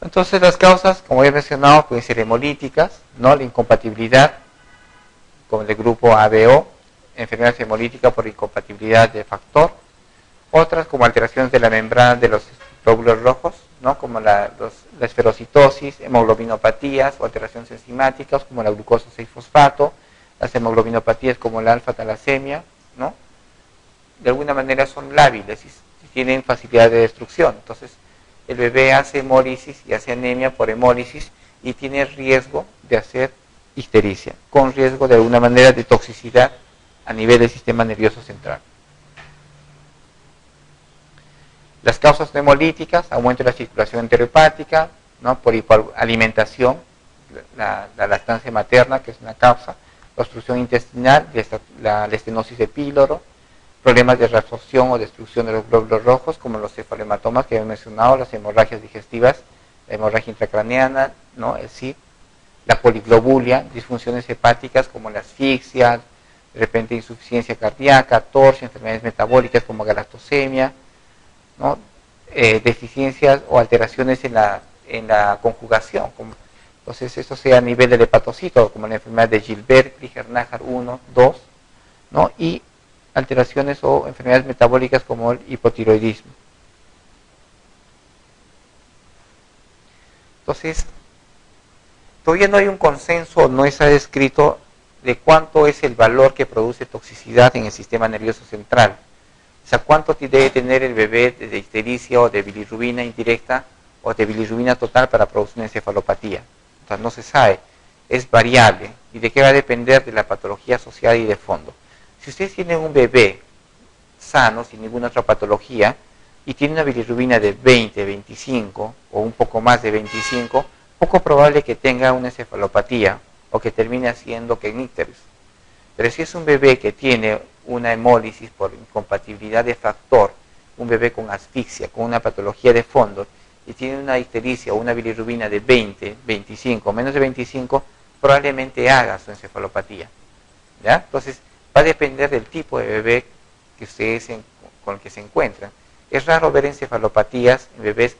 Entonces las causas, como he mencionado, pueden ser hemolíticas, ¿no? La incompatibilidad con el grupo ABO, enfermedad hemolítica por incompatibilidad de factor. Otras como alteraciones de la membrana de los glóbulos rojos, ¿no? Como la esferocitosis, hemoglobinopatías o alteraciones enzimáticas como la glucosa 6-fosfato, las hemoglobinopatías como la alfa-talasemia, ¿no? De alguna manera son lábiles y tienen facilidad de destrucción. Entonces, el bebé hace hemólisis y hace anemia por hemólisis y tiene riesgo de hacer ictericia, con riesgo de alguna manera de toxicidad a nivel del sistema nervioso central. Las causas hemolíticas, aumento de la circulación enterohepática, ¿no? Por hipoalimentación, la lactancia materna, que es una causa, la obstrucción intestinal, la estenosis de píloro, problemas de reabsorción o destrucción de los glóbulos rojos, como los cefalomatomas que he mencionado, las hemorragias digestivas, la hemorragia intracraneana, ¿no? El SID, la poliglobulia, disfunciones hepáticas como la asfixia, de repente insuficiencia cardíaca, torsia, enfermedades metabólicas como galactosemia, ¿no? Deficiencias o alteraciones en la conjugación. Entonces, esto sea a nivel del hepatocito, como la enfermedad de Gilbert-Klinger-Najar 1, 2, ¿no? Y alteraciones o enfermedades metabólicas como el hipotiroidismo. Entonces, todavía no hay un consenso, no está descrito de cuánto es el valor que produce toxicidad en el sistema nervioso central. O sea, cuánto debe tener el bebé de ictericia o de bilirrubina indirecta o de bilirrubina total para producir una encefalopatía. O sea, no se sabe, es variable. ¿Y de qué va a depender? De la patología asociada y de fondo. Si ustedes tienen un bebé sano, sin ninguna otra patología, y tiene una bilirrubina de 20, 25 o un poco más de 25, poco probable que tenga una encefalopatía o que termine haciendo kernicterus. Pero si es un bebé que tiene una hemólisis por incompatibilidad de factor, un bebé con asfixia, con una patología de fondo, y tiene una ictericia o una bilirrubina de 20, 25, menos de 25, probablemente haga su encefalopatía. ¿Ya? Entonces, va a depender del tipo de bebé que ustedes con el que se encuentran. Es raro ver encefalopatías en bebés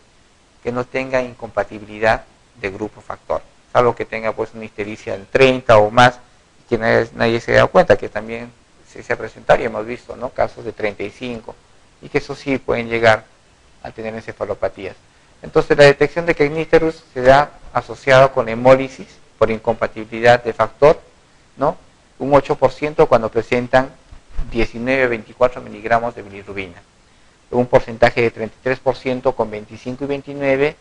que no tengan incompatibilidad de grupo factor, salvo que tenga pues una ictericia en 30 o más, y que nadie se da cuenta, que también se presenta y hemos visto, ¿no? Casos de 35, y que eso sí pueden llegar a tener encefalopatías. Entonces la detección de kernicterus se da asociado con hemólisis por incompatibilidad de factor, ¿no? Un 8% cuando presentan 19 o 24 miligramos de bilirrubina, un porcentaje de 33% con 25 y 29,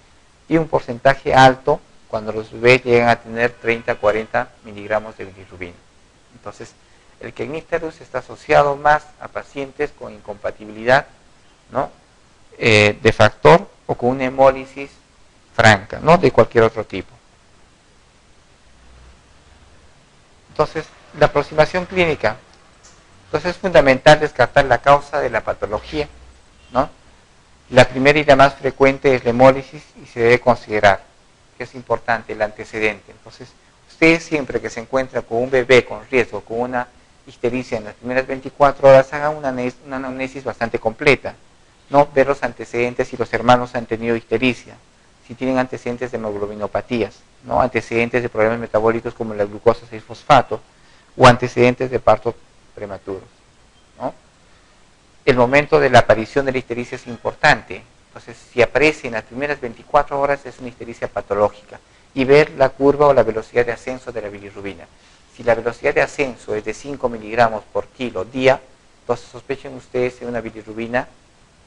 y un porcentaje alto cuando los bebés llegan a tener 30 a 40 miligramos de bilirrubina. Entonces, el kernicterus está asociado más a pacientes con incompatibilidad, ¿no? De factor o con una hemólisis franca, no de cualquier otro tipo. Entonces, la aproximación clínica. Entonces es fundamental descartar la causa de la patología, ¿no? La primera y la más frecuente es la hemólisis y se debe considerar, que es importante, el antecedente. Entonces, ustedes siempre que se encuentran con un bebé con riesgo, con una ictericia en las primeras 24 horas, hagan una anamnesis bastante completa, ¿no? Ver los antecedentes, si los hermanos han tenido ictericia, si tienen antecedentes de hemoglobinopatías, ¿no? Antecedentes de problemas metabólicos como la glucosa 6-fosfato o antecedentes de partos prematuros, ¿no? El momento de la aparición de la ictericia es importante. Entonces, si aparece en las primeras 24 horas, es una ictericia patológica. Y ver la curva o la velocidad de ascenso de la bilirrubina. Si la velocidad de ascenso es de 5 miligramos por kilo día, entonces sospechen ustedes de una bilirrubina,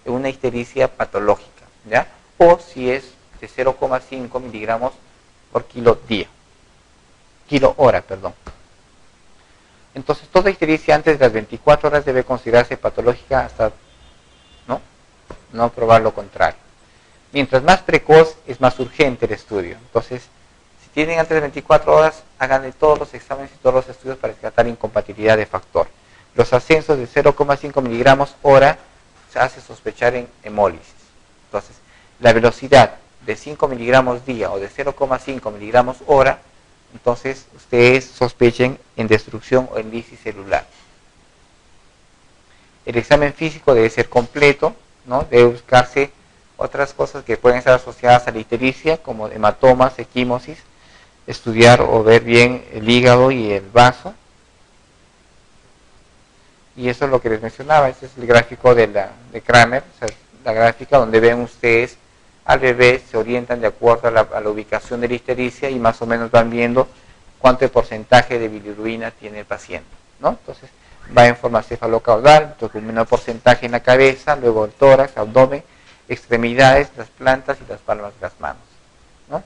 de una ictericia patológica, ¿ya? O si es de 0,5 miligramos por kilo día. Kilo hora, perdón. Entonces, toda ictericia antes de las 24 horas debe considerarse patológica hasta no probar lo contrario. Mientras más precoz, es más urgente el estudio. Entonces, si tienen antes de 24 horas, háganle todos los exámenes y todos los estudios para descartar incompatibilidad de factor. Los ascensos de 0,5 miligramos hora se hace sospechar en hemólisis. Entonces, la velocidad de 5 miligramos día o de 0,5 miligramos hora, entonces ustedes sospechen en destrucción o en lisis celular. El examen físico debe ser completo, ¿no? Debe buscarse Otras cosas que pueden estar asociadas a la ictericia, como hematomas, equimosis, estudiar o ver bien el hígado y el vaso. Y eso es lo que les mencionaba, este es el gráfico de Kramer, o sea, la gráfica donde ven ustedes al bebé, se orientan de acuerdo a la ubicación de la ictericia y más o menos van viendo cuánto de porcentaje de bilirrubina tiene el paciente, ¿no? Entonces va en forma cefalocaudal, entonces un menor porcentaje en la cabeza, luego el tórax, abdomen, extremidades, las plantas y las palmas de las manos, ¿no?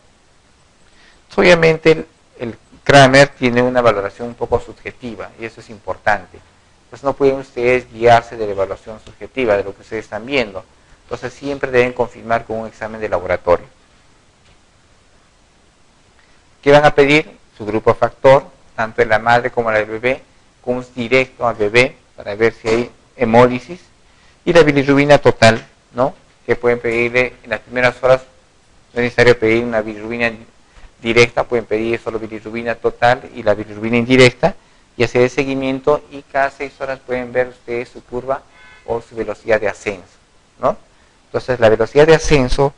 Entonces, obviamente el Kramer tiene una valoración un poco subjetiva y eso es importante. Entonces no pueden ustedes guiarse de la evaluación subjetiva de lo que ustedes están viendo. Entonces siempre deben confirmar con un examen de laboratorio. ¿Qué van a pedir? Su grupo factor, tanto de la madre como la del bebé, con un directo al bebé para ver si hay hemólisis. Y la bilirrubina total, ¿no? Que pueden pedirle en las primeras horas, no es necesario pedir una bilirrubina directa, pueden pedir solo bilirrubina total y la bilirrubina indirecta y hacer el seguimiento y cada 6 horas pueden ver ustedes su curva o su velocidad de ascenso, ¿no? Entonces la velocidad de ascenso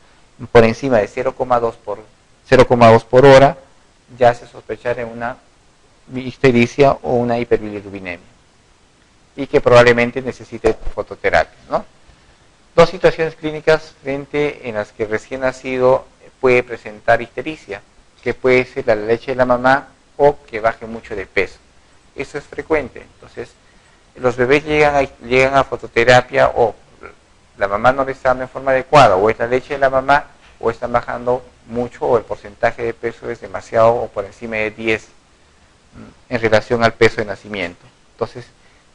por encima de 0,2 por hora ya se sospechar en una ictericia o una hiperbilirrubinemia y que probablemente necesite fototerapia, ¿no? Dos situaciones clínicas frente en las que recién nacido puede presentar ictericia, que puede ser la leche de la mamá o que baje mucho de peso. Eso es frecuente. Entonces, los bebés llegan a fototerapia o la mamá no les está dando en forma adecuada, o es la leche de la mamá, o están bajando mucho, o el porcentaje de peso es demasiado o por encima de 10 en relación al peso de nacimiento. Entonces,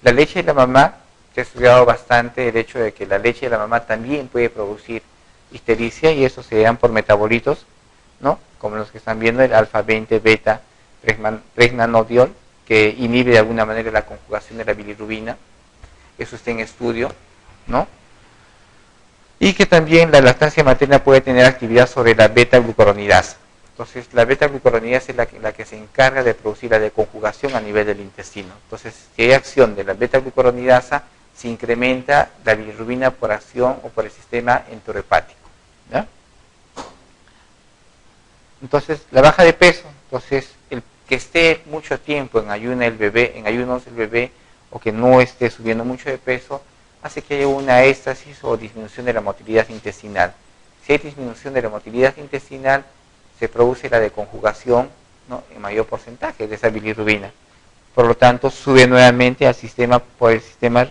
la leche de la mamá, se ha estudiado bastante el hecho de que la leche de la mamá también puede producir ictericia, y eso se dan por metabolitos, ¿no? Como los que están viendo, el alfa 20 beta pregnanodiol, que inhibe de alguna manera la conjugación de la bilirrubina. Eso está en estudio, ¿no? Y que también la lactancia materna puede tener actividad sobre la beta-glucuronidasa. Entonces, la beta-glucuronidasa es la que se encarga de producir la deconjugación a nivel del intestino. Entonces, si hay acción de la beta-glucuronidasa, se incrementa la bilirrubina por acción o por el sistema enterohepático, ¿ya? Entonces, la baja de peso, entonces, el que esté mucho tiempo en ayunos el bebé, o que no esté subiendo mucho de peso, hace que haya una éstasis o disminución de la motilidad intestinal. Si hay disminución de la motilidad intestinal, se produce la deconjugación, ¿no?, en mayor porcentaje de esa bilirrubina. Por lo tanto, sube nuevamente al sistema por el sistema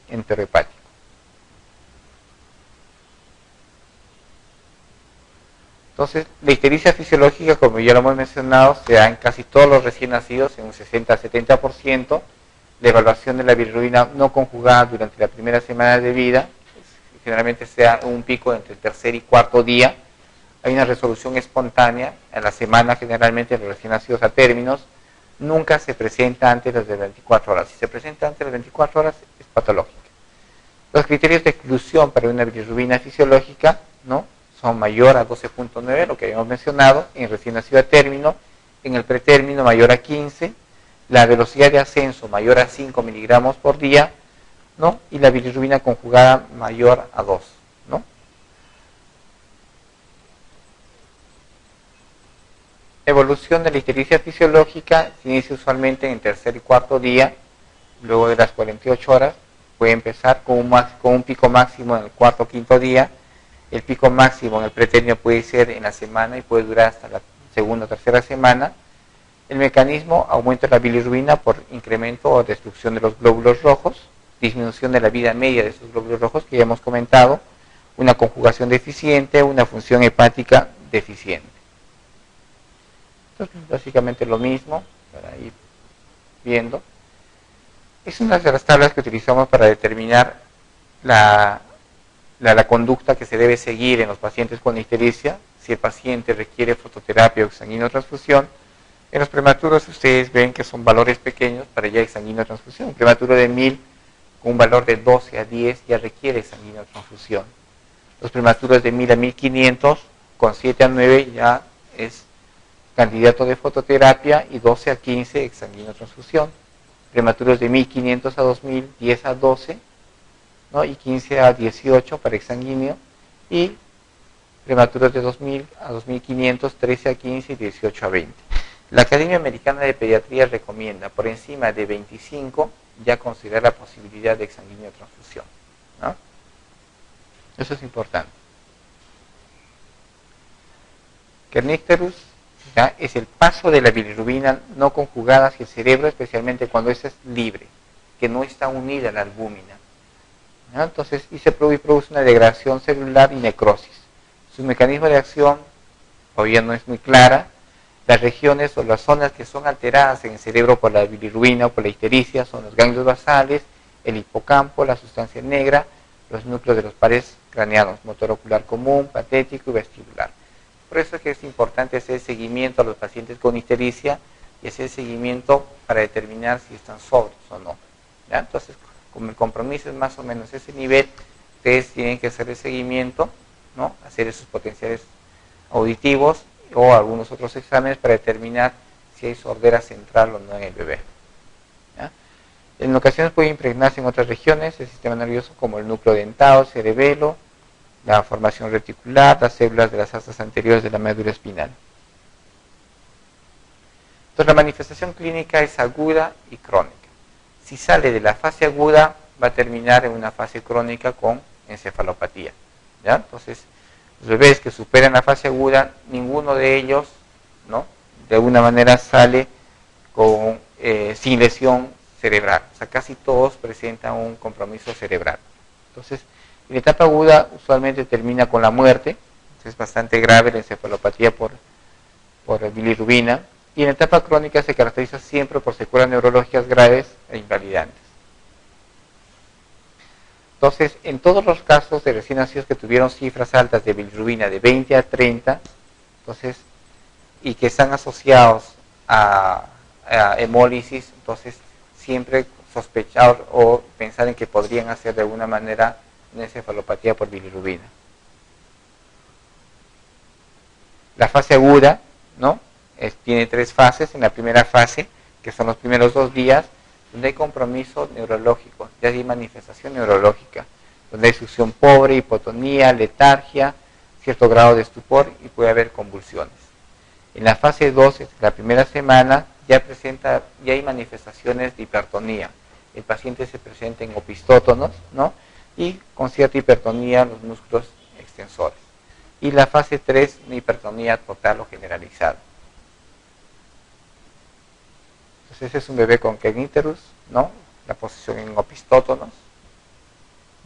enterohepático. Entonces, la ictericia fisiológica, como ya lo hemos mencionado, se da en casi todos los recién nacidos, en un 60-70%. La evaluación de la bilirrubina no conjugada durante la primera semana de vida, generalmente se da un pico entre el tercer y cuarto día. Hay una resolución espontánea en la semana, generalmente los recién nacidos a términos. Nunca se presenta antes de las 24 horas. Si se presenta antes de las 24 horas, es patológica. Los criterios de exclusión para una bilirrubina fisiológica, ¿no?, son mayor a 12.9, lo que habíamos mencionado, en recién nacido a término, en el pretérmino mayor a 15, la velocidad de ascenso mayor a 5 miligramos por día, ¿no?, y la bilirrubina conjugada mayor a 2, ¿no? Evolución de la ictericia fisiológica se inicia usualmente en el tercer y cuarto día, luego de las 48 horas, puede empezar con un pico máximo en el cuarto o quinto día. El pico máximo en el pretérmino puede ser en la semana y puede durar hasta la segunda o tercera semana. El mecanismo: aumento de la bilirrubina por incremento o destrucción de los glóbulos rojos, disminución de la vida media de esos glóbulos rojos que ya hemos comentado, una conjugación deficiente, una función hepática deficiente. Entonces, básicamente lo mismo, para ir viendo. Es una de las tablas que utilizamos para determinar la conducta que se debe seguir en los pacientes con ictericia, si el paciente requiere fototerapia o exsanguinotransfusión. En los prematuros ustedes ven que son valores pequeños para ya exsanguinotransfusión. Un prematuro de 1000 con un valor de 12 a 10 ya requiere exsanguinotransfusión. Los prematuros de 1000 a 1500 con 7 a 9 ya es candidato de fototerapia y 12 a 15 exsanguinotransfusión. Prematuros de 1500 a 2000, 10 a 12, ¿no?, y 15 a 18 para exsanguíneo, y prematuros de 2000 a 2500, 13 a 15 y 18 a 20. La Academia Americana de Pediatría recomienda por encima de 25 ya considerar la posibilidad de exsanguíneo transfusión, ¿no? Eso es importante. Kernicterus ¿ya? Es el paso de la bilirrubina no conjugada hacia el cerebro, especialmente cuando esta es libre, que no está unida a la albúmina. ¿Ya? Entonces, y se produce una degradación celular y necrosis. Su mecanismo de acción todavía no es muy clara. Las regiones o las zonas que son alteradas en el cerebro por la bilirrubina o por la ictericia son los ganglios basales, el hipocampo, la sustancia negra, los núcleos de los pares craneanos, motor ocular común, patético y vestibular. Por eso es que es importante hacer seguimiento a los pacientes con ictericia y hacer seguimiento para determinar si están sobrios o no. ¿Ya? Entonces, como el compromiso es más o menos ese nivel, ustedes tienen que hacer el seguimiento, ¿no? Hacer esos potenciales auditivos o algunos otros exámenes para determinar si hay sordera central o no en el bebé. ¿Ya? En ocasiones puede impregnarse en otras regiones del sistema nervioso como el núcleo dentado, el cerebelo, la formación reticular, las células de las astas anteriores de la médula espinal. Entonces la manifestación clínica es aguda y crónica. Si sale de la fase aguda, va a terminar en una fase crónica con encefalopatía. ¿Ya? Entonces, los bebés que superan la fase aguda, ninguno de ellos, ¿no? De alguna manera sale con, sin lesión cerebral. O sea, casi todos presentan un compromiso cerebral. Entonces, en la etapa aguda usualmente termina con la muerte. Es bastante grave la encefalopatía por bilirrubina. Y en la etapa crónica se caracteriza siempre por secuelas neurológicas graves e invalidantes. Entonces, en todos los casos de recién nacidos que tuvieron cifras altas de bilirrubina de 20 a 30, entonces, y que están asociados a hemólisis, entonces siempre sospechar o pensar en que podrían hacer de alguna manera una encefalopatía por bilirrubina. La fase aguda, ¿no? Tiene 3 fases. En la primera fase, que son los primeros 2 días, donde hay compromiso neurológico, ya hay manifestación neurológica, donde hay succión pobre, hipotonía, letargia, cierto grado de estupor y puede haber convulsiones. En la fase 2, la primera semana, ya hay manifestaciones de hipertonía. El paciente se presenta en opistótonos, ¿no? Y con cierta hipertonía en los músculos extensores. Y la fase 3, una hipertonía total o generalizada. Entonces ese es un bebé con Kernicterus, ¿no? La posición en opistótonos,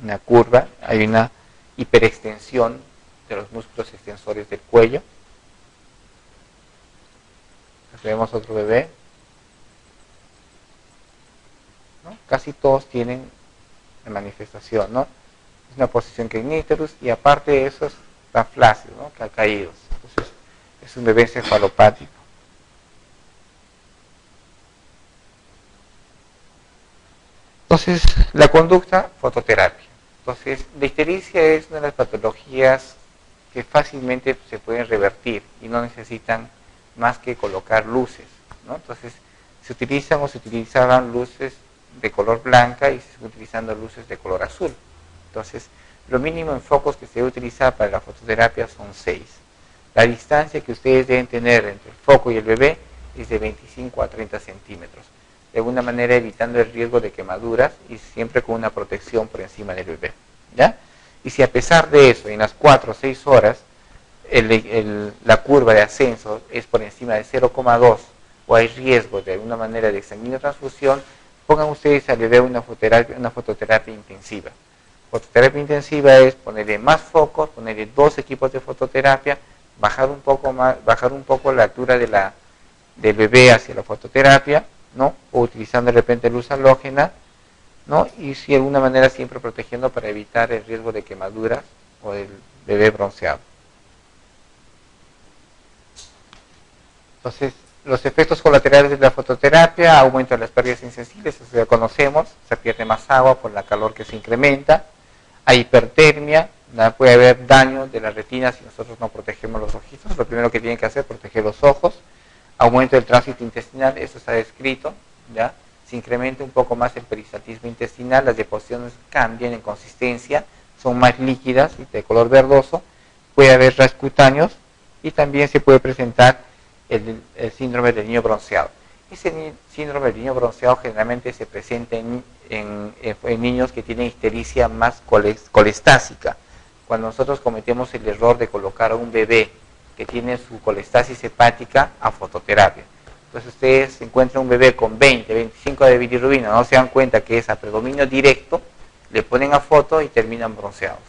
una curva, hay una hiperextensión de los músculos extensores del cuello. Entonces vemos otro bebé, ¿no? Casi todos tienen la manifestación, ¿no? Es una posición Kernicterus y aparte de eso están flácidos, ¿no? Que ha caído. Entonces es un bebé encefalopático. Entonces, la conducta, fototerapia. Entonces, la ictericia es una de las patologías que fácilmente se pueden revertir y no necesitan más que colocar luces, ¿no? Entonces, se utilizan o se utilizaban luces de color blanca y se están utilizando luces de color azul. Entonces, lo mínimo en focos que se debe utilizar para la fototerapia son 6. La distancia que ustedes deben tener entre el foco y el bebé es de 25 a 30 centímetros. De alguna manera evitando el riesgo de quemaduras y siempre con una protección por encima del bebé, ¿ya? Y si a pesar de eso, en las 4 o 6 horas, la curva de ascenso es por encima de 0,2 o hay riesgo de alguna manera de exsanguíneo transfusión, pongan ustedes al bebé una fototerapia intensiva. Fototerapia intensiva es ponerle más focos, ponerle 2 equipos de fototerapia, bajar un poco la altura del bebé hacia la fototerapia, ¿no? O utilizando de repente luz halógena, ¿no? Y si de alguna manera siempre protegiendo para evitar el riesgo de quemaduras o del bebé bronceado. Entonces, los efectos colaterales de la fototerapia, aumento de las pérdidas insensibles, eso ya conocemos, se pierde más agua por la calor que se incrementa, hay hipertermia, puede haber daño de la retina si nosotros no protegemos los ojitos, lo primero que tienen que hacer es proteger los ojos. Aumento del tránsito intestinal, eso está descrito, ¿ya? Se incrementa un poco más el peristaltismo intestinal, las deposiciones cambian en consistencia, son más líquidas y de color verdoso, puede haber rasgos cutáneos y también se puede presentar el síndrome del niño bronceado. Ese síndrome del niño bronceado generalmente se presenta en niños que tienen ictericia más colestásica. Cuando nosotros cometemos el error de colocar a un bebé que tiene su colestasis hepática a fototerapia. Entonces ustedes encuentran un bebé con 20, 25 de bilirrubina, no se dan cuenta que es a predominio directo, le ponen a foto y terminan bronceados.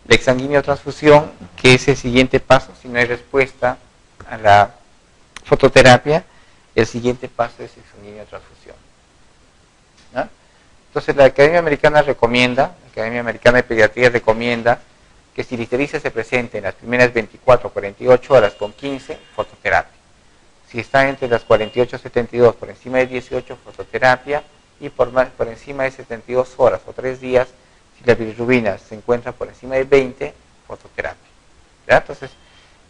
La exsanguíneo-transfusión, que es el siguiente paso, si no hay respuesta a la fototerapia, el siguiente paso es exsanguíneo-transfusión. ¿No? Entonces la Academia Americana recomienda, la Academia Americana de Pediatría recomienda que si la ictericia se presenta en las primeras 24 o 48 horas con 15, fototerapia. Si está entre las 48 y 72, por encima de 18, fototerapia, y por encima de 72 horas o 3 días, si la bilirrubina se encuentra por encima de 20, fototerapia. ¿Ya? Entonces,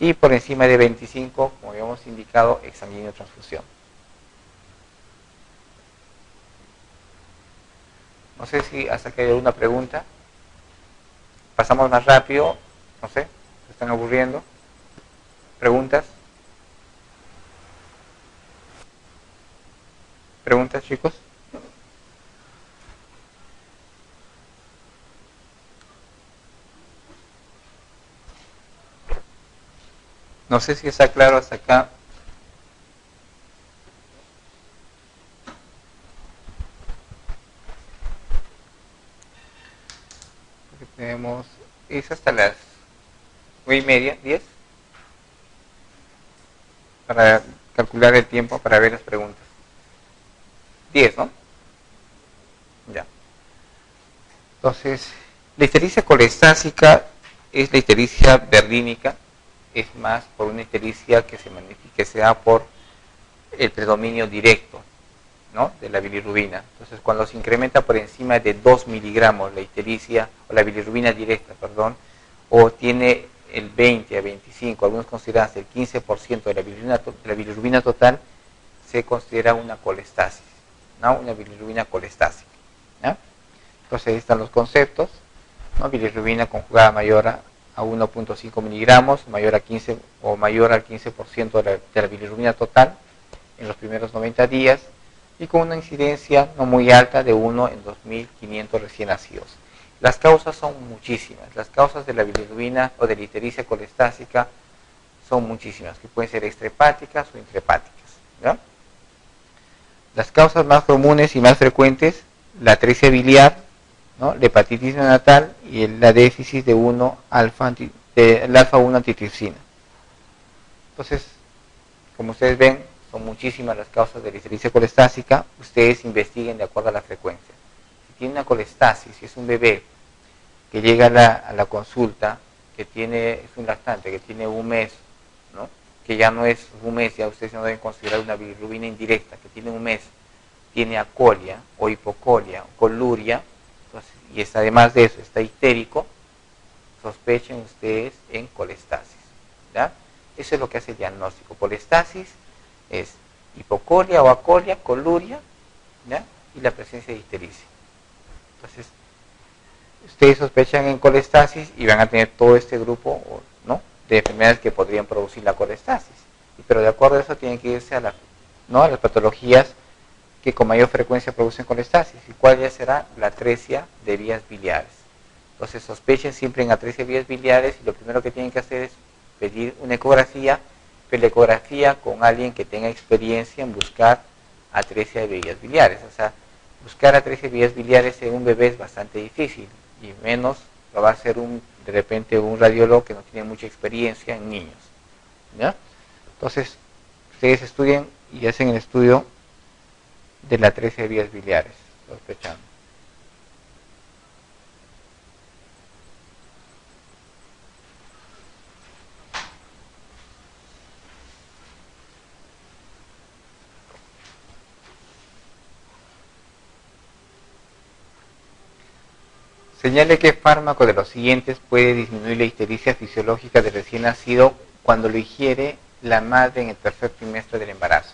y por encima de 25, como habíamos indicado, exsanguíneo-transfusión. No sé si hasta que hay alguna pregunta. Pasamos más rápido, no sé, ¿se están aburriendo? ¿Preguntas? ¿Preguntas, chicos? No sé si está claro hasta acá. Porque tenemos, es hasta las 9:30, 10, para calcular el tiempo para ver las preguntas. 10, ¿no? Ya. Entonces, la ictericia colestásica es la ictericia verdínica, es más por una ictericia que se da por el predominio directo, ¿no?, de la bilirrubina. Entonces, cuando se incrementa por encima de 2 miligramos la ictericia, o la bilirrubina directa, perdón, o tiene el 20 a 25, algunos consideran el 15% de la bilirrubina total, se considera una colestasis, ¿no?, una bilirrubina colestásica, ¿no? Entonces ahí están los conceptos, ¿no? Bilirrubina conjugada mayor a 1.5 miligramos, mayor a 15 o mayor al 15% de la bilirrubina total en los primeros 90 días y con una incidencia no muy alta de 1 en 2.500 recién nacidos. Las causas son muchísimas, las causas de la bilirrubina o de la ictericia colestásica son muchísimas, que pueden ser extrahepáticas o intrahepáticas, ¿no? Las causas más comunes y más frecuentes, la atresia biliar, ¿no?, la hepatitis neonatal y la déficit de el alfa-1 antitripsina. Entonces, como ustedes ven, son muchísimas las causas de la ictericia colestásica. Ustedes investiguen de acuerdo a la frecuencia. Si tiene una colestasis, si es un bebé que llega a la consulta, es un lactante, que tiene un mes, ¿no?, que ya no es un mes, ya ustedes no deben considerar una bilirrubina indirecta, que tiene un mes, tiene acolia o hipocolia o coluria, y además de eso está ictérico, sospechen ustedes en colestasis, ¿ya? Eso es lo que hace el diagnóstico. Colestasis es hipocolia o acolia, coluria, ¿ya?, y la presencia de ictericia. Entonces, ustedes sospechan en colestasis y van a tener todo este grupo, ¿no?, de enfermedades que podrían producir la colestasis. Pero de acuerdo a eso tienen que irse a las patologías que con mayor frecuencia producen colestasis. ¿Y cuál ya será? La atresia de vías biliares. Entonces sospechen siempre en atresia de vías biliares y lo primero que tienen que hacer es pedir una ecografía, pero la ecografía con alguien que tenga experiencia en buscar atresia de vías biliares. O sea, buscar atresia de vías biliares en un bebé es bastante difícil y menos lo va a hacer de repente un radiólogo que no tiene mucha experiencia en niños, ¿ya? Entonces, ustedes estudian y hacen el estudio de la atresia de vías biliares, sospechando. Señale qué fármaco de los siguientes puede disminuir la ictericia fisiológica del recién nacido cuando lo ingiere la madre en el tercer trimestre del embarazo.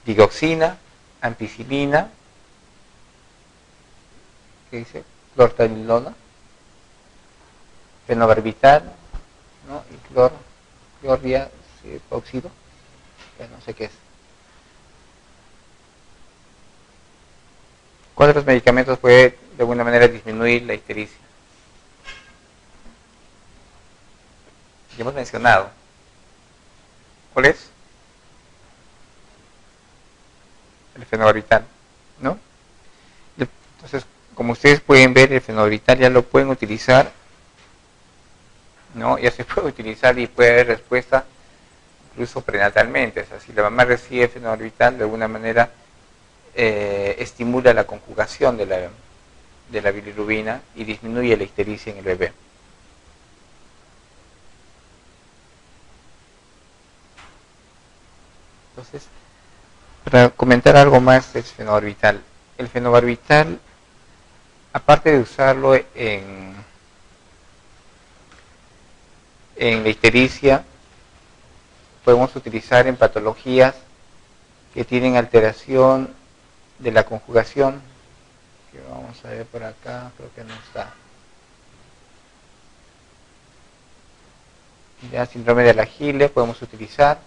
Digoxina, ampicilina, ¿qué dice? Clortalidona, fenobarbital, ¿no? Y clordiazepóxido, ya no sé qué es. ¿Cuál de los medicamentos puede de alguna manera disminuir la ictericia? Ya hemos mencionado. ¿Cuál es? El fenobarbital, ¿no? Entonces, como ustedes pueden ver, el fenobarbital ya lo pueden utilizar, ¿no? Ya se puede utilizar y puede haber respuesta incluso prenatalmente. O sea, si la mamá recibe fenobarbital, de alguna manera estimula la conjugación de la bilirrubina y disminuye la ictericia en el bebé. Entonces, para comentar algo más del fenobarbital. El fenobarbital, aparte de usarlo en la ictericia, podemos utilizar en patologías que tienen alteración de la conjugación, que vamos a ver por acá, creo que no está. Ya, síndrome de Alagille podemos utilizar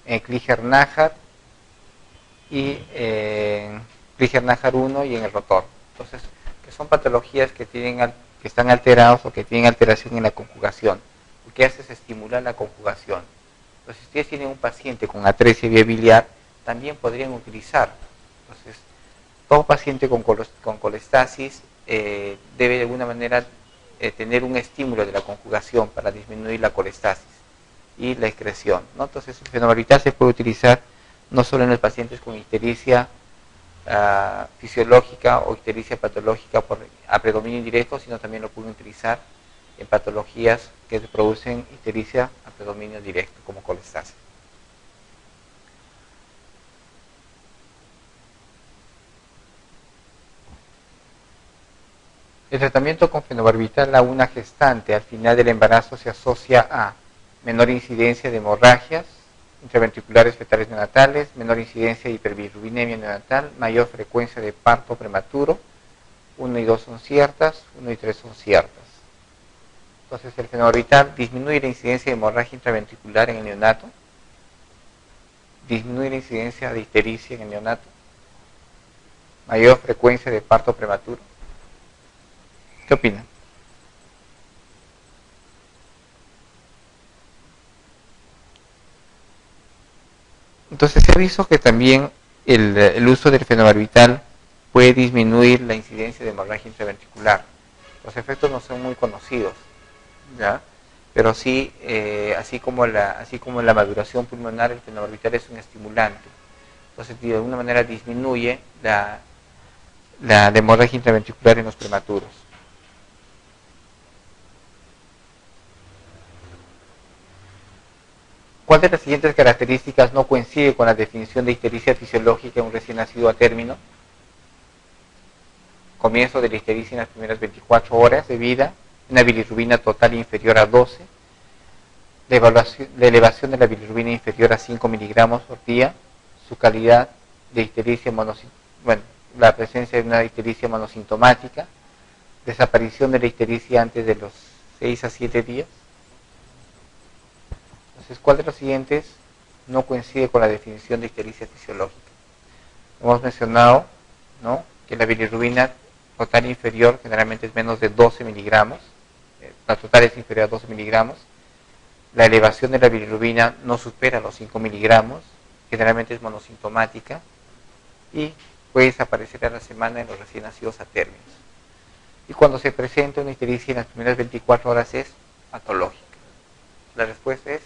en Klinger-Najar y en Klinger-Najar 1 y en el rotor. Entonces, que son patologías que están alterados o que tienen alteración en la conjugación. Lo que hace es estimular la conjugación. Entonces, si ustedes tienen un paciente con atresia vía biliar, también podrían utilizar. Entonces, todo paciente con colestasis debe de alguna manera tener un estímulo de la conjugación para disminuir la colestasis y la excreción, ¿no? Entonces, el fenobarbital se puede utilizar no solo en los pacientes con ictericia fisiológica o ictericia patológica a predominio indirecto, sino también lo pueden utilizar en patologías que producen ictericia a predominio directo, como colestasis. El tratamiento con fenobarbital a una gestante al final del embarazo se asocia a menor incidencia de hemorragias intraventriculares fetales neonatales, menor incidencia de hiperbilirrubinemia neonatal, mayor frecuencia de parto prematuro, 1 y 2 son ciertas, 1 y 3 son ciertas. Entonces, el fenobarbital disminuye la incidencia de hemorragia intraventricular en el neonato, disminuye la incidencia de ictericia en el neonato, mayor frecuencia de parto prematuro. ¿Qué opinan? Entonces se ha visto que también el uso del fenobarbital puede disminuir la incidencia de hemorragia intraventricular. Los efectos no son muy conocidos, ¿ya? Pero sí, así como la maduración pulmonar, el fenobarbital es un estimulante. Entonces, de alguna manera disminuye la hemorragia intraventricular en los prematuros. ¿Cuál de las siguientes características no coincide con la definición de ictericia fisiológica en un recién nacido a término? Comienzo de la ictericia en las primeras 24 horas de vida, una bilirrubina total inferior a 12, la elevación de la bilirrubina inferior a 5 miligramos por día, su calidad de ictericia la presencia de una ictericia monosintomática, desaparición de la ictericia antes de los 6 a 7 días. Entonces, ¿cuál de los siguientes no coincide con la definición de ictericia fisiológica? Hemos mencionado, ¿no?, que la bilirrubina total inferior generalmente es menos de 12 miligramos, la total es inferior a 12 miligramos, la elevación de la bilirrubina no supera los 5 miligramos, generalmente es monosintomática y puede desaparecer a la semana en los recién nacidos a términos. Y cuando se presenta una ictericia en las primeras 24 horas es patológica. La respuesta es